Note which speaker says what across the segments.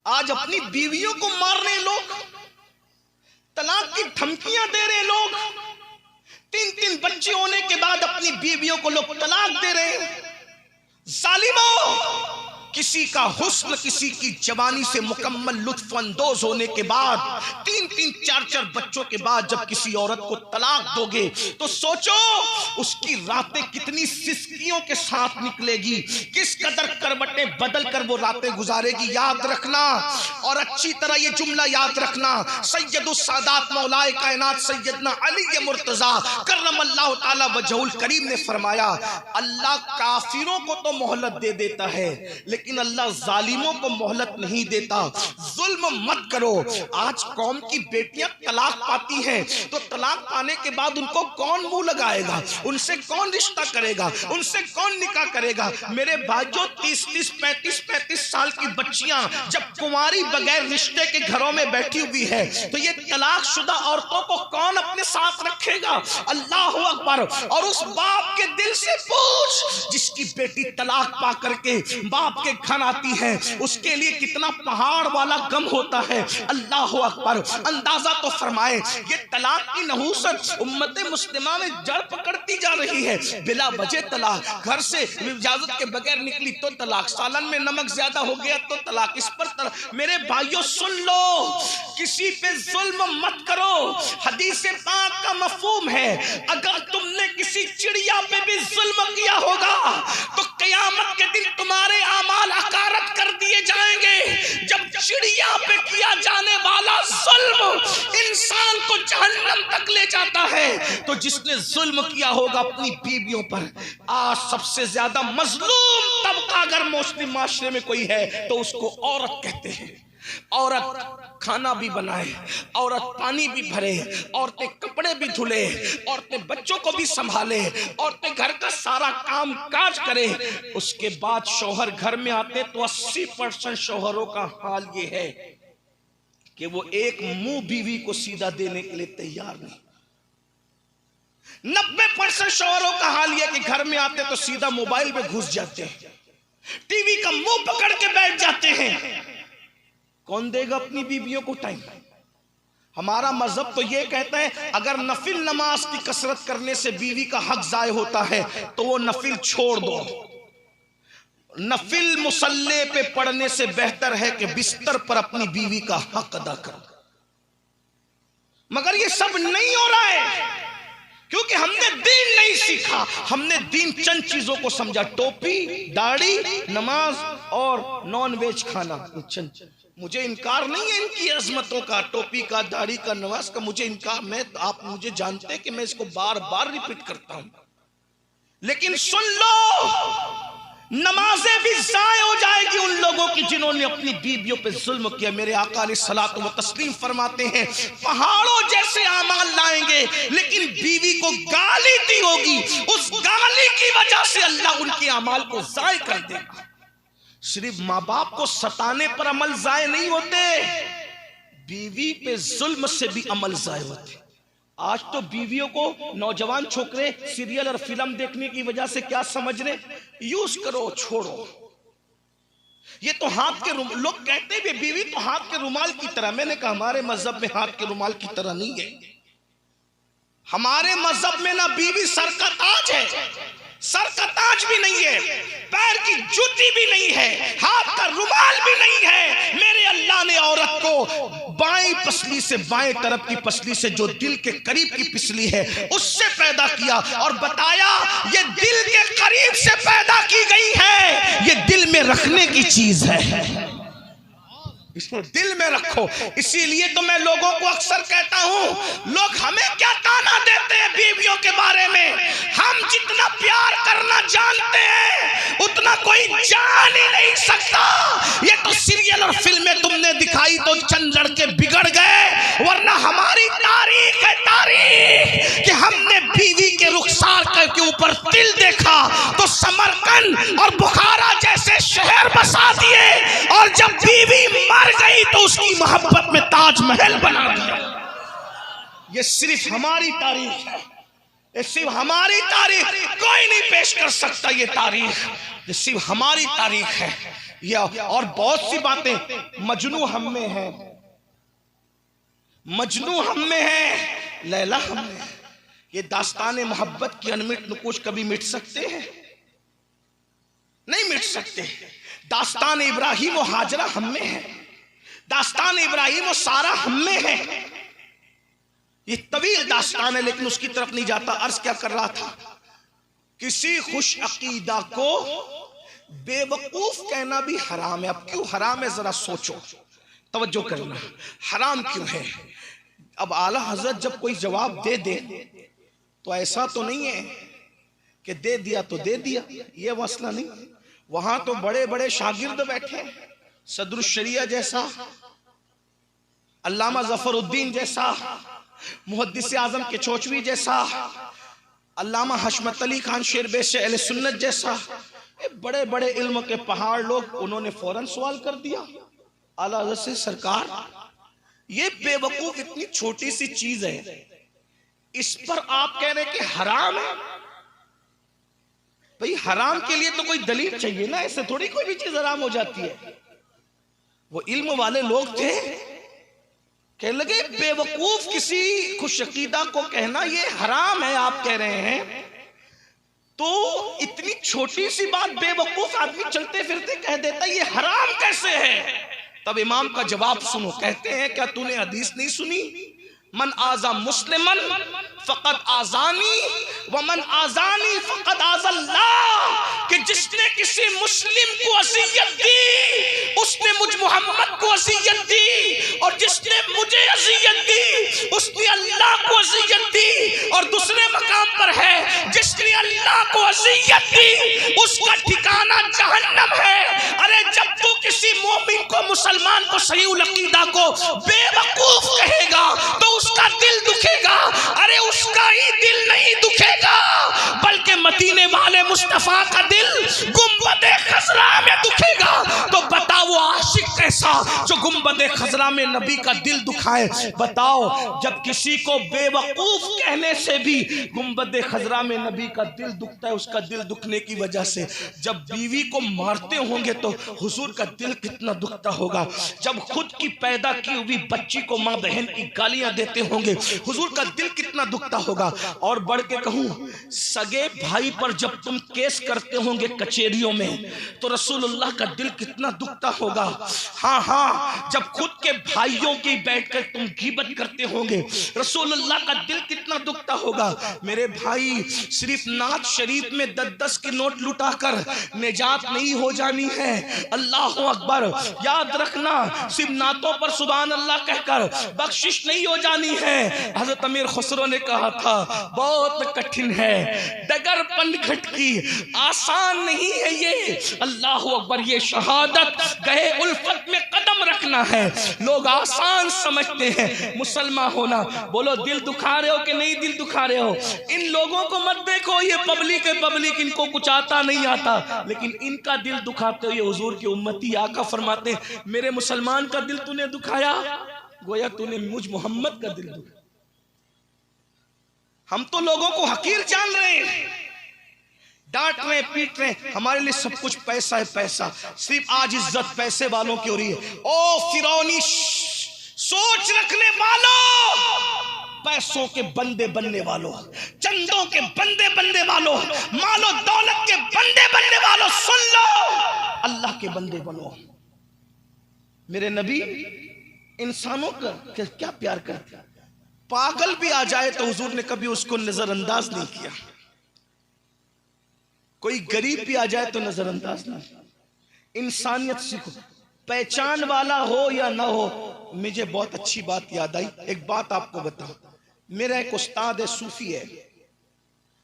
Speaker 1: आज अपनी बीवियों को मार रहे लोग, तलाक की धमकियां दे रहे लोग, 3-3 बच्चे होने के बाद अपनी बीवियों को लोग तलाक दे रहे हैं। जालिमों, किसी का हुस्न, किसी की जवानी से मुकम्मल लुत्फ अंदोज होने के बाद 3-3, 4-4 बच्चों के बाद जब किसी औरत को तलाक दोगे तो सोचो उसकी रातें कितनी सिसकियों के साथ निकलेगी, किस कदर करवटें बदल कर वो रातें गुजारेगी। याद रखना और अच्छी तरह ये जुमला याद रखना, सैयदुस सादात मौलाए कायनात सैयदना अली मुर्तजा करमल्लाहु ताला वजहुल करीम ने फरमाया, अल्लाह काफिरों को तो मोहलत दे देता है लेकिन अल्लाह जालिमों को मोहलत नहीं देता। जुल्म मत करो। आज कौम की बेटियां तलाक पाती हैं तो तलाक पाने के बाद उनको कौन मुंह लगाएगा, उनसे कौन रिश्ता करेगा, उनसे कौन निकाह करेगा। मेरे भाइयों, 30-30, 35-35 साल की बच्चियां जब कुंवारी बगैर रिश्ते के घरों में बैठी हुई है तो ये तलाकशुदा औरतों को कौन अपने साथ रखेगा। अल्लाह अकबर। और उस बाप के दिल से पूछ जिसकी बेटी तलाक पा करके बाप के घर आती है, उसके लिए कितना पहाड़ वाला गम होता है। अल्लाह अकबर। अंदाजा तो फरमाए, ये तलाक की नहूसत उम्मत मुस्लिमा में जड़ पकड़ती जा रही है। बिला वजह तलाक, घर से इजाजत के बगैर निकली तो तलाक, सालन में नमक ज्यादा हो गया तो तलाक, इस पर तलाक। मेरे भाइयों सुन लो, किसी पे जुल्म मत करो। हदीस पाक का मफहूम है, अगर तुमने किसी चिड़िया पे भी जुल्म किया होगा तो क़यामत के दिन तुम्हारे आमाल अकारत कर दिए जाएंगे। जब चिड़िया पे किया जाने वाला जुल्म इंसान को जहन्नम तक ले जाता है तो जिसने जुल्म किया होगा अपनी बीवियों पर। आज सबसे ज्यादा मजलूम तबका अगर मुस्लिम माशरे में कोई है तो उसको औरत कहते हैं। औरत खाना भी बनाए, औरत पानी भी भरे, औरतें कपड़े भी धुले, औरतें बच्चों को भी संभाले, औरतें घर का सारा काम काज करे। उसके बाद शौहर घर में आते तो 80% शौहरों का हाल ये है कि वो एक मुंह बीवी को सीधा देने के लिए तैयार नहीं। 90% शौहरों का हाल यह कि घर में आते तो सीधा मोबाइल में घुस जाते हैं, टीवी का मुंह पकड़ के बैठ जाते हैं। कौन देगा अपनी बीवियों को टाइम। हमारा मजहब तो ये कहता है अगर नफिल नमाज की कसरत करने से बीवी का हक जाय होता है तो वो नफिल छोड़ दो। नफिल मुसल्ले पे पढ़ने से बेहतर है कि बिस्तर पर अपनी बीवी का हक अदा करो। मगर ये सब नहीं हो रहा है क्योंकि हमने दीन नहीं सीखा। हमने दीन चंद चीजों को समझा, टोपी, दाढ़ी, नमाज और नॉन वेज खाना। मुझे इनकार नहीं है इनकी अजमतों का, टोपी का, दाढ़ी का, नमाज का, मुझे इनकार। आप मुझे जानते हैं कि मैं इसको बार बार रिपीट करता हूं, लेकिन सुन लो, नमाजें भी जाय हो जाएगी उन लोगों की जिन्होंने अपनी बीवियों पे जुल्म किया। मेरे आका अलैहिस्सलातु व तस्लीम फरमाते हैं पहाड़ों जैसे आमाल लाएंगे लेकिन बीवी को गाली दी होगी, उस गाली की वजह से अल्लाह उनके आमाल को जाय कर देगा। सिर्फ माँ बाप को सताने पर अमल जाय नहीं होते, बीवी पे जुल्म से भी अमल जाय होते। आज तो बीवियों को नौजवान छोकरे सीरियल और फिल्म देखने की वजह से क्या समझ रहे, यूज करो, छोड़ो। ये तो हाथ के लोग कहते हैं बीवी तो हाथ के रुमाल की तरह। मैंने कहा हमारे मजहब में हाथ के रुमाल की तरह नहीं है। हमारे मजहब में ना बीवी सर का ताज है, सर का ताज भी नहीं है, पैर की जूती भी नहीं है, हाथ का रुमाल भी नहीं है। मेरे अल्लाह ने औरत को बाएं पसली से, बाएं तरफ की पसली से जो दिल के करीब की पिसली है उससे पैदा किया और बताया ये दिल के करीब से पैदा की गई है, ये दिल में रखने की चीज है, इसको दिल में रखो। इसीलिए तो मैं लोगों को अक्सर कहता हूं, लोग हमें क्या ताना देते हैं बीवियों के बारे में। हम जितना प्यार करना जानते हैं उतना कोई जान ही नहीं सकता। ये तो सीरियल और फिल्में तुमने दिखाई तो चंद लड़के बिगड़ गए, वरना हमारी तारीख है, तारीख कि हमने बीवी के रुखसार के ऊपर तिल देखा तो समरकंद और बुखारा जैसे शहर बसा दिए, और जब बीवी मर गई तो उसकी मोहब्बत में ताजमहल बना दिया। ये सिर्फ हमारी तारीख है, ये सिर्फ हमारी तारीख, कोई नहीं पेश कर सकता। ये तारीख ये सिर्फ हमारी तारीख है। या और बहुत सी बातें। मजनू हम में है, मजनू हम में है, लैला हम में है। ये दास्तान मोहब्बत की अनमिट नुकुश कभी मिट सकते हैं? नहीं मिट सकते। दास्तान इब्राहिम और हाजरा हम में है, दास्तान इब्राहिम और सारा हम में है। ये तवील दास्तान है, लेकिन उसकी तरफ नहीं जाता। अर्ज क्या कर रहा था, किसी खुश अकीदा को बेवकूफ कहना भी हराम है। अब क्यों हराम है जरा सोचो, तवज्जो करना। हराम क्यों है? अब आला हजरत जब कोई जवाब दे दे तो ऐसा तो नहीं है कि दे दिया तो दे दिया, ये मसला नहीं। वहां तो बड़े बड़े शागिर्द बैठे, सदरुल शरिया जैसा, अल्लामा जफरुद्दीन जैसा, मुहद्दिस आजम के चोचवी जैसा, अल्लामा हशमत अली खान शेरबेश अहले सुन्नत जैसा, बड़े बड़े इल्म के पहाड़ लोग, उन्होंने फौरन सवाल कर दिया आला हज़रत से, सरकार ये बेवकूफ इतनी छोटी सी चीज है, इस पर आप कह रहे कि हराम है। भाई हराम के लिए तो कोई दलील चाहिए ना, ऐसे थोड़ी कोई भी चीज हराम हो जाती है। वो इल्म वाले लोग थे, कहने लगे बेवकूफ किसी खुशअकीदा को कहना ये हराम है, आप कह रहे हैं तो इतनी छोटी सी बात बेवकूफ आदमी चलते फिरते कह देता ये हराम कैसे है? तब इमाम का जवाब सुनो, कहते हैं क्या तूने हदीस नहीं सुनी, मन आजा मुस्लिमन फकत आजानी व मन आजानी फकत आज़ल्लाह, कि जिसने किसी मुस्लिम को अज़ियत दी उसने मुझ मोहम्मद को अज़ियत दी, और जिसने मुझे अज़ियत दी उसने अल्लाह को अज़ियत दी। और दूसरे मकाम पर है जिसने अल्लाह को अज़ियत दी उसका ठिकाना जहन्नम है। अरे जब तू किसी मोमिन को, मुसलमान को, सही अकीदा को बेवकूफ कहेगा तो उसका दिल दुखेगा। अरे उसका ही दिल नहीं दुखेगा, बल्कि मदीने वाले मुस्तफा का दिल गुंबदे खजरा में दुखेगा। तो बताओ वो आशिक कैसा जो गुंबदे खजरा में नबी का दिल दुखाए? बताओ, जब किसी को बेवकूफ कहने से भी गुंबदे खजरा में नबी का दिल दुखता है, उसका दिल दुखने की वजह से जब बीवी को मारते होंगे तो हुजूर का दिल कितना दुखता होगा। जब खुद की पैदा की हुई बच्ची को माँ बहन की गालियां देते होंगे, हुजूर का दिल कितना दुखता होगा। और बढ़ के कहूं, सगे भाई पर जब तुम केस करते होंगे कचेरियों में तो रसूलुल्लाह का दिल कितना दुखता होगा। हाँ हाँ, जब खुद के भाइयों की बैठकर तुम गीबत करते होंगे, रसूलुल्लाह का दिल कितना दुखता होगा। मेरे भाई, सिर्फ नात शरीफ में 10-10 की नोट लुटाकर निजात नहीं हो जानी है। अल्लाह अकबर, याद रखना, सिर्फ नातों पर सुभान अल्लाह कहकर बख्शिश नहीं हो जानी है। हजरत अमीर खुसरो ने कहा था, बहुत कठिन है डगर पनघट की, आसान नहीं है ये। अल्लाह अकबर, ये शहादत गए उल्फत में कदम रखना है। लोग आसान समझते हैं मुसलमान होना। बोलो, दिल दुखा रहे हो कि नहीं दिल दुखा रहे हो? इन लोगों को मत देखो, ये पब्लिक है, पब्लिक, इनको कुछ आता नहीं आता, लेकिन इनका दिल दुखाते हो ये हुजूर की उम्मती। आका फरमाते, मेरे मुसलमान का दिल तूने दुखाया, गोया तूने मुझ मोहम्मद का दिल दुखाया। हम तो लोगों को हकीर जान रहे हैं, डांट रहे, पीट रहे, हमारे लिए सब कुछ पैसा है, पैसा। सिर्फ आज इज्जत पैसे वालों की हो रही है। ओ फिरौनी सोच रखने वालों, पैसों के बंदे बनने वालों, चंदों के बंदे बनने वालों, मालो दौलत के बंदे बनने वालों, सुन लो, अल्लाह के बंदे बनो। मेरे नबी इंसानों का क्या प्यार करते, पागल भी आ जाए तो हुजूर ने कभी उसको नजरअंदाज नहीं किया। कोई गरीब भी आ जाए तो नजरअंदाज नहीं। इंसानियत सीखो, पहचान वाला हो या ना हो। मुझे बहुत अच्छी बात याद आई, एक बात आपको बताऊं। मेरा एक उस्ताद है, सूफी है,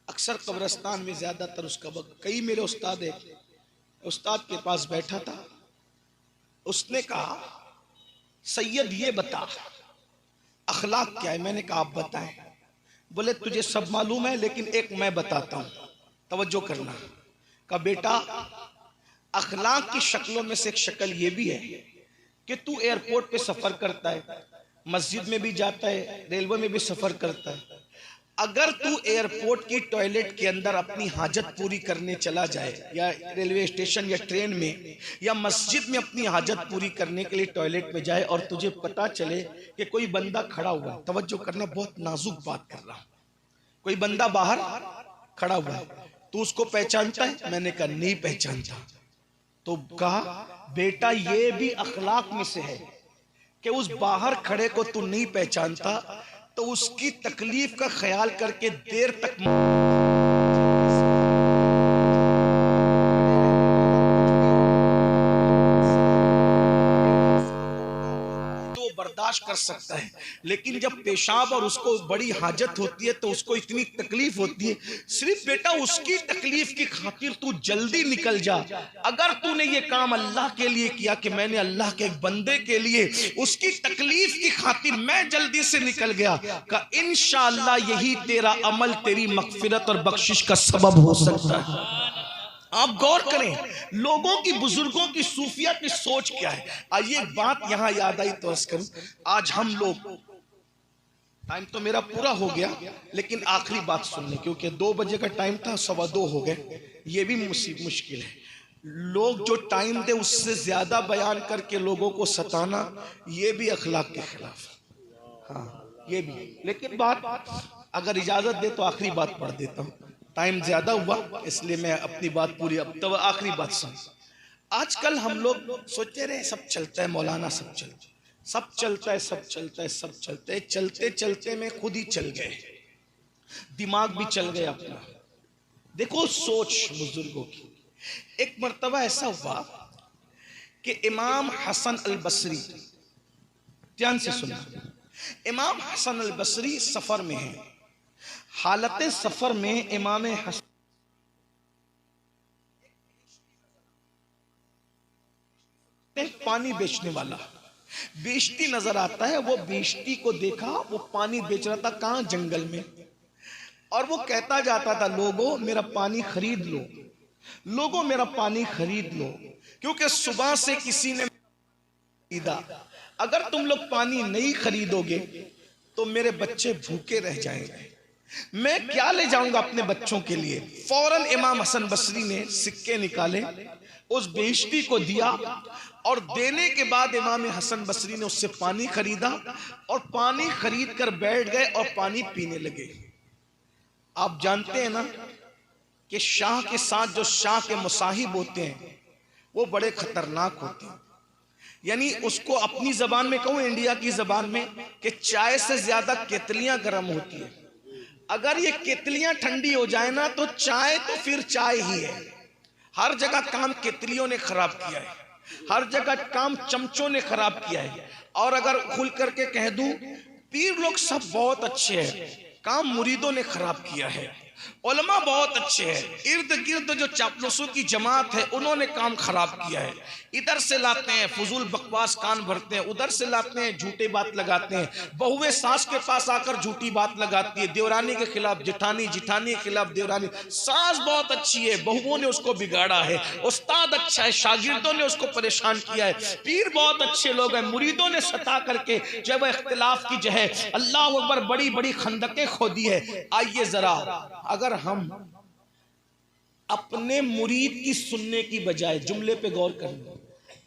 Speaker 1: अक्सर कब्रिस्तान में ज्यादातर उसका वक्त, कई मेरे उस्ताद है, उस्ताद के पास बैठा था, उसने कहा, सैयद ये बता अखलाक क्या है? मैंने कहा आप बताएं। बोले तुझे सब मालूम है, लेकिन एक मैं बताता हूं, तवज्जो करना। का बेटा, अखलाक की शक्लों में से एक शक्ल ये भी है कि तू एयरपोर्ट पे सफर करता है, मस्जिद में भी जाता है, रेलवे में भी सफर करता है, अगर तू एयरपोर्ट की टॉयलेट के अंदर अपनी हाजत पूरी करने चला जाए, या रेलवे स्टेशन या ट्रेन में या मस्जिद में अपनी हाजत पूरी करने के लिए टॉयलेट में जाए और तुझे पता चले कि कोई बंदा खड़ा हुआ है, तवज्जो करना, बहुत नाजुक बात कर रहा हूं, कोई बंदा बाहर खड़ा हुआ है, तू उसको पहचानता है? मैंने कहा नहीं पहचानता। तो कहा बेटा ये भी अखलाक में से है कि उस बाहर खड़े को तू नहीं पहचानता तो उसकी तकलीफ का ख्याल करके देर तक तो बर्दाश्त कर सकता है, लेकिन जब पेशाब और उसको बड़ी हाजत होती है तो उसको इतनी तकलीफ होती है। सिर्फ बेटा उसकी तकलीफ की खातिर तू जल्दी निकल जा। अगर तूने ये काम अल्लाह के लिए किया कि मैंने अल्लाह के एक बंदे के लिए उसकी तकलीफ की खातिर मैं जल्दी से निकल गया, का इंशाअल्लाह यही तेरा अमल तेरी मगफिरत और बख्शिश का सबब हो सकता है। आप गौर करें, लोगों की, बुजुर्गों की, सूफिया की सोच क्या है। आइए एक बात यहां याद आई तो अर्ज करूं, आज हम लोग, टाइम तो मेरा पूरा हो गया लेकिन आखिरी बात सुन लें, क्योंकि 2 बजे का टाइम था, 2:15 हो गए, ये भी मुश्किल है। लोग जो टाइम दे उससे ज्यादा बयान करके लोगों को सताना, ये भी अखलाक के खिलाफ। हाँ ये भी, लेकिन बात अगर इजाजत दे तो आखिरी बात पढ़ देता हूँ, टाइम ज्यादा हुआ इसलिए मैं अपनी बात पूरी, अब तो आखिरी बात सुन। आजकल हम लोग सोचते रहे सब चलता है मौलाना, सब चलता है, सब चलता है, सब चलता है, सब चलता है, चलते चलते में खुद ही चल गए, दिमाग भी चल गया अपना। देखो सोच बुजुर्गों की। एक मर्तबा ऐसा हुआ कि इमाम हसन अल बसरी, ध्यान से सुना, इमाम हसन अल बसरी सफर में है, हालत सफर में इमाम हसन पानी बेचने वाला बेचती नजर आता है, वो बेचती को देखा, वो पानी बेच रहा था, कहां? जंगल में। और वो कहता जाता था लोगों मेरा पानी खरीद लो, लोगों मेरा पानी खरीद लो, क्योंकि सुबह से किसी ने खरीदा, अगर तुम लोग पानी नहीं खरीदोगे तो मेरे बच्चे भूखे रह जाएंगे, मैं क्या ले जाऊंगा अपने बच्चों के लिए। फौरन इमाम हसन बसरी ने सिक्के निकाले, उस बेइज्जती को दिया, और देने के बाद इमाम हसन बसरी ने उससे पानी खरीदा और पानी खरीद कर बैठ गए और पानी पीने लगे। आप जानते हैं ना कि शाह के साथ जो शाह के मुसाहिब होते हैं वो बड़े खतरनाक होते हैं। यानी उसको अपनी जबान में कहूं, इंडिया की जबान में, कि चाय से ज्यादा केतलियां गर्म होती है। अगर ये केतलियां ठंडी हो जाए ना तो चाय तो फिर चाय ही है। हर जगह काम केतलियों ने खराब किया है, हर जगह काम चमचों ने खराब किया है। और अगर खुल करके कह दूं, पीर लोग सब बहुत अच्छे हैं, काम मुरीदों ने खराब किया है। उलमा बहुत अच्छे हैं, इर्द गिर्द जो चापलूसों की जमात है उन्होंने काम खराब किया है। इधर से लाते हैं फजूल बकवास कान भरते हैं, उधर से लाते हैं झूठे बात लगाते हैं, बहुएं सास के पास आकर झूठी बात लगाती है, देवरानी के खिलाफ जिठानी, जिठानी के खिलाफ देवरानी। सास बहुत अच्छी है, बहुओं ने उसको बिगाड़ा है, उस्ताद अच्छा है, शागिर्दों ने उसको परेशान किया है, पीर बहुत अच्छे लोग हैं, मुरीदों ने सता करके जब इख्तिलाफ की जो है अल्लाह अकबर बड़ी बड़ी खंदकें खोदी है। आइए जरा, अगर हम अपने मुरीद की सुनने की बजाय, जुमले पे गौर करें,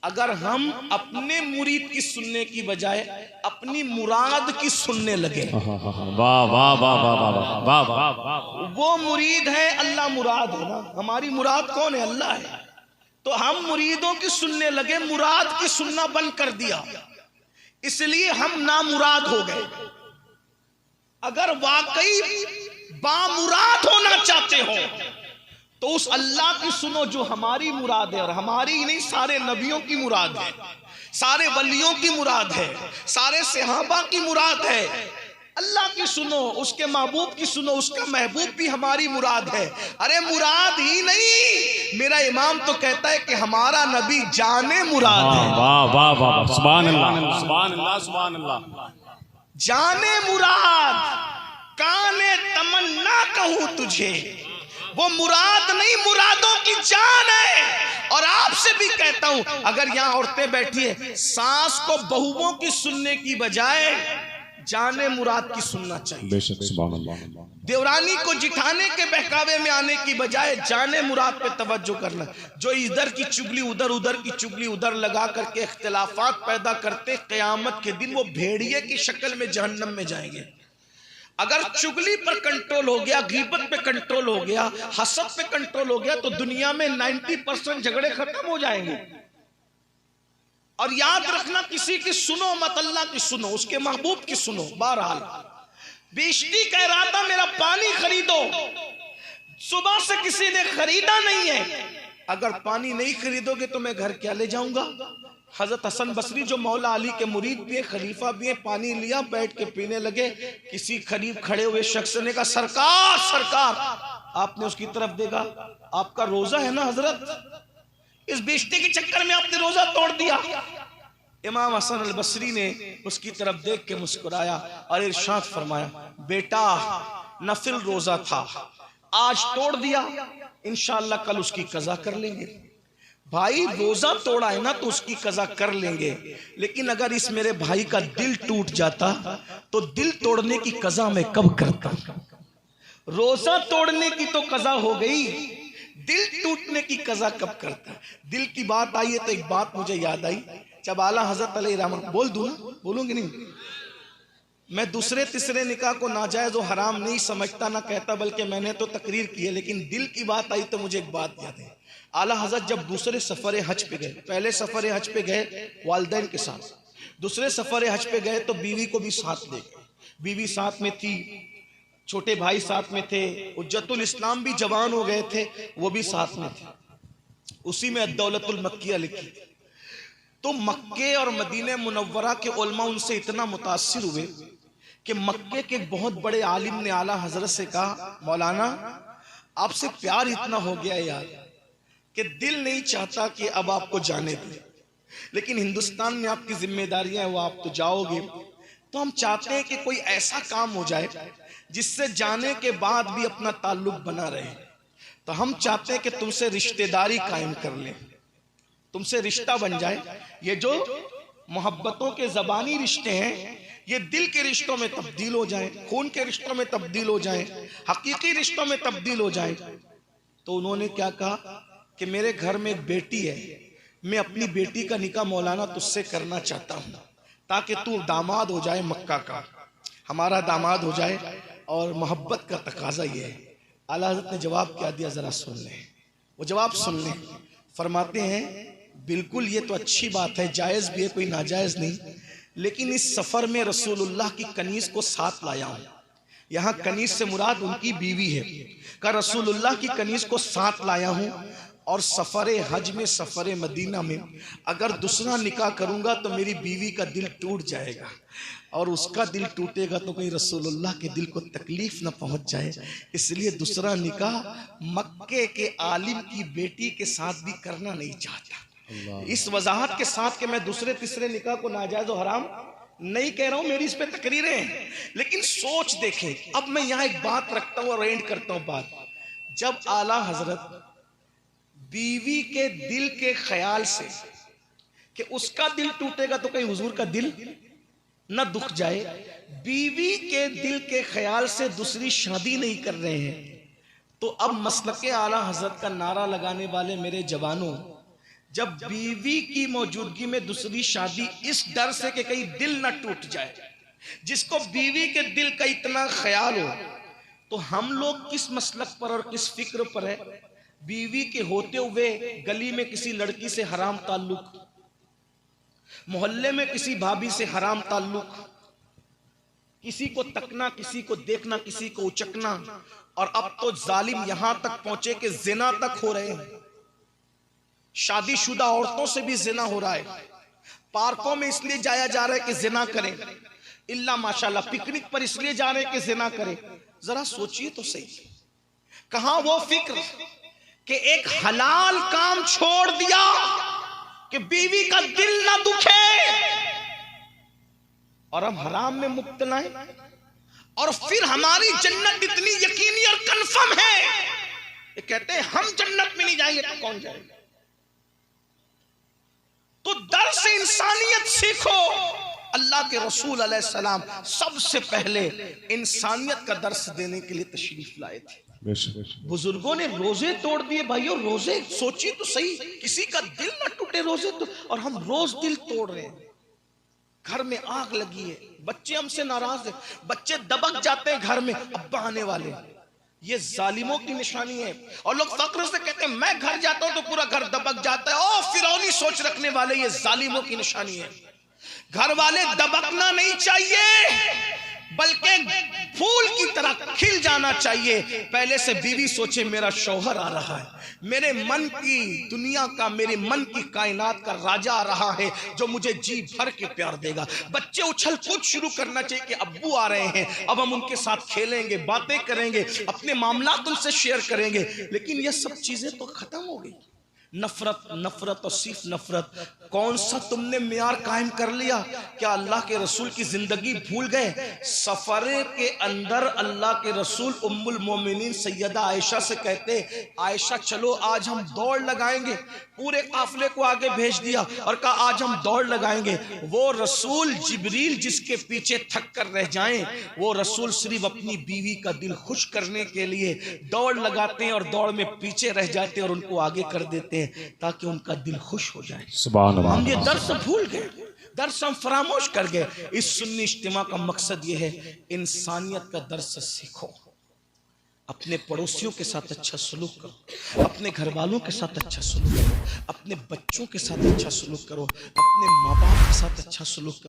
Speaker 1: अगर हम अपने मुरीद की सुनने की बजाय अपनी मुराद की सुनने लगे,
Speaker 2: वाह वाह वाह वाह वाह वाह वाह,
Speaker 1: वो मुरीद है, अल्लाह मुराद है ना, हमारी मुराद कौन है? अल्लाह है। तो हम मुरीदों की सुनने लगे, मुराद की सुनना बंद कर दिया, इसलिए हम नामुराद हो गए। अगर वाकई बामुराद होना चाहते हो तो उस अल्लाह की सुनो जो हमारी मुराद है, और हमारी ही नहीं सारे नबियों की मुराद है, सारे वलियों की मुराद है, सारे सहाबा की मुराद है। अल्लाह की सुनो, उसके महबूब की सुनो, उसका महबूब भी हमारी मुराद है। अरे मुराद ही नहीं, मेरा इमाम तो कहता है कि हमारा नबी जाने मुराद है।
Speaker 2: वाह वाह वाह, सुभान अल्लाह सुभान अल्लाह सुभान अल्लाह।
Speaker 1: जाने मुराद काने तमन्ना कहूं तुझे, वो मुराद नहीं मुरादों की जान है। और आपसे भी कहता हूं, अगर यहां औरतें बैठी है, सास को बहुओं की सुनने की बजाय जाने मुराद की सुनना चाहिए।
Speaker 2: बेशक सुभान अल्लाह।
Speaker 1: देवरानी को जिठाने के बहकावे में आने की बजाय जाने मुराद पे तवज्जो करना। जो इधर की चुगली उधर, उधर की चुगली उधर लगा करके इख्तिलाफात पैदा करते, क़यामत के दिन वो भेड़िए की शक्ल में जहन्नम में जाएंगे। अगर चुगली पर कंट्रोल हो गया, गीबत पे कंट्रोल हो गया, हसद पे कंट्रोल हो गया, तो दुनिया में 90% झगड़े खत्म हो जाएंगे। और याद रखना, किसी की सुनो मत, अल्लाह की सुनो, उसके महबूब की सुनो। बहरहाल बेइज्जती कह रहा था मेरा पानी खरीदो, सुबह से किसी ने खरीदा नहीं है। अगर पानी नहीं खरीदोगे तो मैं घर क्या ले जाऊंगा। हजरत हसन बसरी जो मौला अली के मुरीद भी है, खलीफा भी है, पानी लिया, बैठ के पीने लगे। किसी करीब खड़े हुए शख्स ने कहा सरकार सरकार, आपने उसकी तरफ देखा, आपका रोजा है ना हजरत, इस बेइज्जती के चक्कर में आपने रोजा तोड़ दिया। इमाम हसन अल बसरी ने उसकी तरफ देख के मुस्कुराया और इरशाद फरमाया, बेटा नफिल रोजा था, आज तोड़ दिया, इंशाअल्लाह कल उसकी कज़ा कर लेंगे। भाई रोजा तोड़ा है ना तो उसकी कज़ा कर लेंगे, लेकिन अगर इस मेरे भाई का दिल टूट जाता तो दिल तोड़ने की कज़ा मैं कब करता। रोजा तोड़ने की तो कज़ा हो गई, दिल टूटने की कज़ा कब करता। दिल की बात आई है तो एक बात मुझे याद आई, जब आला हजरत अलैहिर्रहमत, बोल दूं ना, बोलूंगी नहीं, मैं दूसरे तीसरे निकाह को नाजायज और हराम नहीं समझता ना कहता, बल्कि मैंने तो तकरीर की है, लेकिन दिल की बात आई तो मुझे एक बात याद है। आला हजरत जब दूसरे सफर हज पे गए, पहले सफर हज पे गए वालिदैन के साथ, दूसरे सफर हज पे गए तो बीवी को भी साथ ले गए। बीवी साथ में थी, छोटे भाई साथ में थे, उज्जतुल इस्लाम भी जवान हो गए थे, वो भी साथ में थे। उसी में अद्दौलतुल मक्किया लिखी। तो मक्के और मदीने मुनव्वरा के उलमा उनसे इतना मुतासिर हुए कि मक्के के एक बहुत बड़े आलिम ने आला हजरत से कहा, मौलाना आपसे प्यार इतना हो गया यार कि दिल नहीं चाहता कि अब आपको जाने दें, लेकिन हिंदुस्तान में आपकी जिम्मेदारियां हैं, वो आप तो जाओगे, तो हम चाहते हैं कि कोई ऐसा काम हो जाए जिससे जाने के बाद भी अपना ताल्लुक बना रहे। तो हम चाहते हैं कि तुमसे रिश्तेदारी कायम कर लें, तुमसे रिश्ता बन जाए। ये जो मोहब्बतों के ज़बानी रिश्ते हैं, ये दिल के रिश्तों में तब्दील हो जाए, खून के रिश्तों में तब्दील हो जाए, हकीकी रिश्तों में तब्दील हो जाए। तो उन्होंने क्या कहा कि मेरे घर में एक बेटी है, मैं अपनी बेटी का निकाह मौलाना तुझसे करना चाहता हूँ, ताकि तू दामाद हो जाए, मक्का का हमारा दामाद हो जाए, और मोहब्बत का तकाजा ये है। आला हज़रत ने जवाब क्या दिया, ज़रा सुन लें, वो जवाब सुन लें। फरमाते हैं बिल्कुल ये तो अच्छी बात है, जायज़ भी है, कोई नाजायज़ नहीं, लेकिन इस सफ़र में रसूलुल्लाह की कनीज़ को साथ लाया हूँ। यहाँ कनीज़ से मुराद उनकी बीवी है, का रसूलुल्लाह की कनीज़ को साथ लाया हूँ, और सफ़र हज में, सफ़र मदीना में अगर दूसरा निकाह करूँगा तो मेरी बीवी का दिल टूट जाएगा, और उसका दिल टूटेगा तो कहीं रसूलुल्लाह के दिल को तकलीफ न पहुँच जाए, इसलिए दूसरा निकाह मक्के के आलिम की बेटी के साथ भी करना नहीं चाहता। इस वजाहत के साथ कि मैं दूसरे तीसरे निकाह को नाजायज और हराम नहीं कह रहा हूं, मेरी इस पे तकरीरें हैं, लेकिन सोच देखें। अब मैं यहाँ एक बात रखता हूँ और एंड करता हूँ बात। जब आला हजरत बीवी के दिल के ख्याल से कि उसका दिल टूटेगा तो कहीं हुजूर का दिल न दुख जाए, बीवी के दिल के ख्याल से दूसरी शादी नहीं कर रहे हैं, तो अब मसलके आला हजरत का नारा लगाने वाले मेरे जवानों, जब बीवी की मौजूदगी में दूसरी शादी इस डर से कि कहीं दिल न टूट जाए, जिसको बीवी के दिल का इतना ख्याल हो, तो हम लोग किस मसलक पर और किस फिक्र पर है। बीवी के होते हुए गली में किसी लड़की से हराम ताल्लुक, मोहल्ले में किसी भाभी से हराम ताल्लुक, किसी को तकना, किसी को देखना, किसी को उचकना, और अब तो जालिम यहां तक पहुंचे कि जिना तक हो रहे हैं। शादीशुदा औरतों से भी जिना हो रहा है। पार्कों में इसलिए जाया जा रहा है कि जिना करें, इल्ला माशाल्लाह पिकनिक पर इसलिए जा रहे हैं कि जिना करें। जरा सोचिए तो सही, कहां वो फिक्र कि एक हलाल काम छोड़ दिया कि बीवी का दिल ना दुखे, और हम हराम में मुब्तला हैं, और फिर हमारी जन्नत इतनी यकीनी और कंफर्म है, ये कहते हैं हम जन्नत में नहीं जाएंगे तो कौन जाएगा। तो दर से इंसानियत सीखो अल्लाह के रसूल अलैहिस्सलाम सबसे पहले इंसानियत का दर्स देने के लिए तशरीफ लाए थे। बुजुर्गों ने रोजे तोड़ दिए भाइयों, रोजे सोचिए तो सही, किसी का दिल ना टूटे रोजे तो, और हम रोज दिल तोड़ रहे हैं। घर में आग लगी है, बच्चे हमसे नाराज है, बच्चे दबक जाते हैं घर में, अब्बा आने वाले, ये जालिमों की निशानी है। और लोग फक्र से कहते हैं मैं घर जाता हूं तो पूरा घर दबक जाता है। ओ फिरौनी सोच रखने वाले, ये जालिमों की निशानी है। घर वाले दबकना नहीं चाहिए, बल्कि फूल की तरह खिल जाना चाहिए। पहले से बीवी सोचे मेरा शौहर आ रहा है, मेरे मन की दुनिया का, मेरे मन की कायनात का राजा आ रहा है जो मुझे जी भर के प्यार देगा। बच्चे उछल कूद शुरू करना चाहिए कि अब्बू आ रहे हैं, अब हम उनके साथ खेलेंगे, बातें करेंगे, अपने मामलात उनसे शेयर करेंगे। लेकिन ये सब चीजें तो खत्म हो गई। नफरत, नफरत और सिर्फ नफरत। कौन सा तुमने मियार कायम कर लिया? क्या अल्लाह के रसूल की जिंदगी भूल गए? सफरे के अंदर अल्लाह के रसूल उम्मुल मोमिनीन सैयदा आयशा से कहते, आयशा चलो आज हम दौड़ लगाएंगे। पूरे काफिले को आगे भेज दिया और कहा आज हम दौड़ लगाएंगे। वो रसूल जिब्रील जिसके पीछे थक कर रह जाएं, वो रसूल सिर्फ अपनी बीवी का दिल खुश करने के लिए दौड़ लगाते हैं और दौड़ में पीछे रह जाते हैं और उनको आगे कर देते हैं ताकि उनका दिल खुश हो जाए। सुभान अल्लाह। हम ये दर्स भूल गए, दर्स हम फरामोश कर गए। इस सुन्नी इज्तिमा का मकसद ये है, इंसानियत का दर्स सीखो, अपने पड़ोसियों के साथ अच्छा सलूक करो, अपने घर वालों के साथ अच्छा सलूक करो, अपने बच्चों के साथ अच्छा सलूक करो, अपने माँ बाप के साथ अच्छा सलूक करो।